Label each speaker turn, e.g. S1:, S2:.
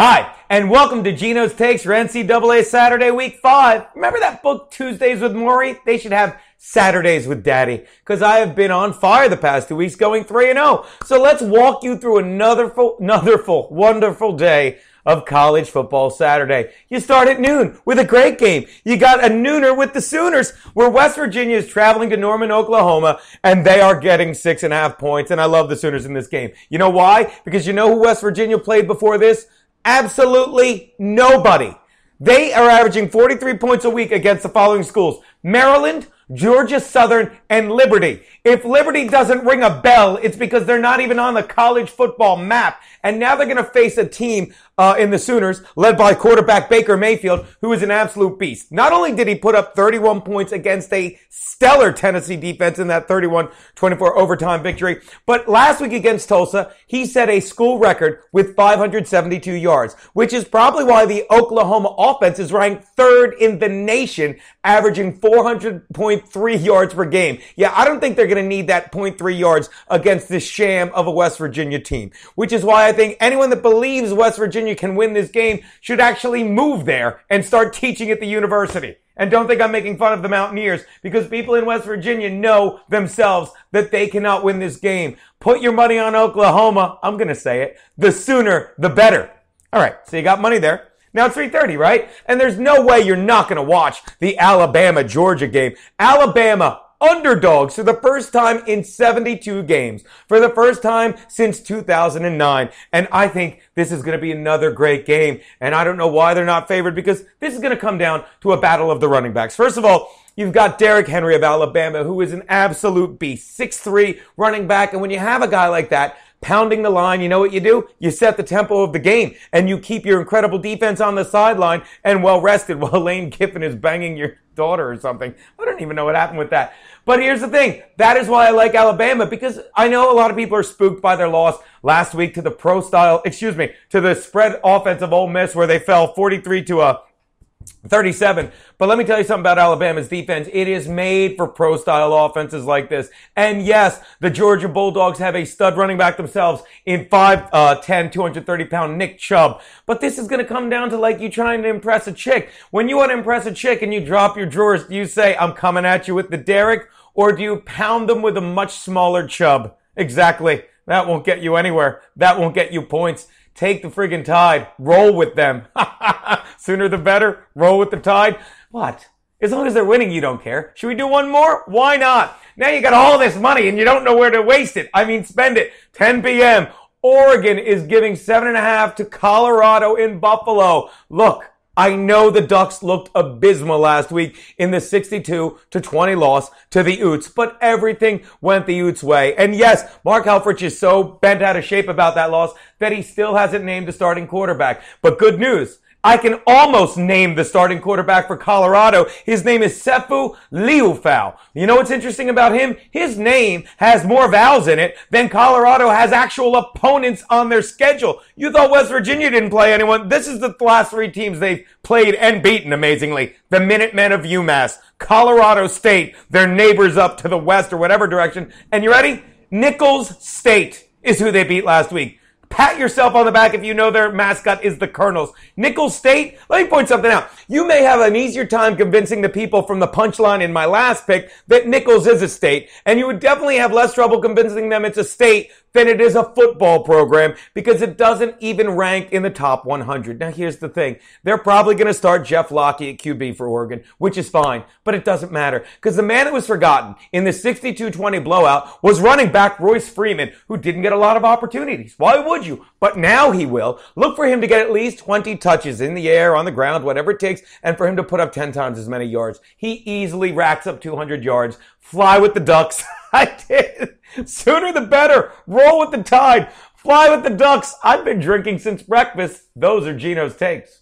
S1: Hi, and welcome to Geno's Takes for NCAA Saturday Week 5. Remember that book, Tuesdays with Maury? They should have Saturdays with Daddy, because I have been on fire the past 2 weeks going 3-0. So let's walk you through another wonderful day of college football Saturday. You start at noon with a great game. You got a nooner with the Sooners, where West Virginia is traveling to Norman, Oklahoma, and they are getting 6.5 points. And I love the Sooners in this game. You know why? Because you know who West Virginia played before this? Absolutely nobody. They are averaging 43 points a week against the following schools: Maryland, Georgia Southern, and Liberty. If Liberty doesn't ring a bell, it's because they're not even on the college football map. And now they're going to face a team in the Sooners, led by quarterback Baker Mayfield, who is an absolute beast. Not only did he put up 31 points against a stellar Tennessee defense in that 31-24 overtime victory, but last week against Tulsa, he set a school record with 572 yards, which is probably why the Oklahoma offense is ranked third in the nation, averaging 400.3 yards per game. Yeah, I don't think they're going to need that 0.3 yards against this sham of a West Virginia team, which is why I think anyone that believes West Virginia can win this game should actually move there and start teaching at the university. And don't think I'm making fun of the Mountaineers, because people in West Virginia know themselves that they cannot win this game. Put your money on Oklahoma. I'm going to say it. The sooner, the better. All right, so you got money there. Now it's 3:30, right? And there's no way you're not going to watch the Alabama-Georgia game. Alabama underdogs for the first time in 72 games, for the first time since 2009. And I think this is going to be another great game. And I don't know why they're not favored, because this is going to come down to a battle of the running backs. First of all, you've got Derrick Henry of Alabama, who is an absolute beast, 6'3" running back. And when you have a guy like that pounding the line, you know what you do? You set the tempo of the game, and you keep your incredible defense on the sideline and well rested while Lane Kiffin is banging your daughter or something. I don't even know what happened with that. But here's the thing. That is why I like Alabama, because I know a lot of people are spooked by their loss last week to the spread offense of Ole Miss, where they fell 43-37. But let me tell you something about Alabama's defense. It is made for pro-style offenses like this. And yes, the Georgia Bulldogs have a stud running back themselves in 5'10", 230-pound Nick Chubb. But this is going to come down to like you trying to impress a chick. When you want to impress a chick and you drop your drawers, do you say, "I'm coming at you with the Derrick," or do you pound them with a much smaller Chubb? Exactly. That won't get you anywhere. That won't get you points. Take the friggin' Tide. Roll with them. Sooner the better. Roll with the Tide. What? As long as they're winning, you don't care. Should we do one more? Why not? Now you got all this money and you don't know where to waste it. I mean, spend it. 10 p.m. Oregon is giving 7.5 to Colorado in Buffalo. Look, I know the Ducks looked abysmal last week in the 62-20 loss to the Utes, but everything went the Utes' way. And yes, Mark Helfrich is so bent out of shape about that loss that he still hasn't named the starting quarterback. But good news, I can almost name the starting quarterback for Colorado. His name is Sefu Liufau. You know what's interesting about him? His name has more vowels in it than Colorado has actual opponents on their schedule. You thought West Virginia didn't play anyone. This is the last three teams they've played and beaten, amazingly. The Minutemen of UMass, Colorado State, their neighbors up to the west or whatever direction. And you ready? Nichols State is who they beat last week. Pat yourself on the back if you know their mascot is the Colonels. Nichols State, let me point something out. You may have an easier time convincing the people from the punchline in my last pick that Nichols is a state, and you would definitely have less trouble convincing them it's a state than it is a football program, because it doesn't even rank in the top 100. Now, here's the thing. They're probably going to start Jeff Locke at QB for Oregon, which is fine, but it doesn't matter, because the man that was forgotten in the 62-20 blowout was running back Royce Freeman, who didn't get a lot of opportunities. Why would you? But now he will. Look for him to get at least 20 touches in the air, on the ground, whatever it takes, and for him to put up 10 times as many yards. He easily racks up 200 yards. Fly with the Ducks. I did. Sooner the better. Roll with the Tide. Fly with the Ducks. I've been drinking since breakfast. Those are Geno's takes.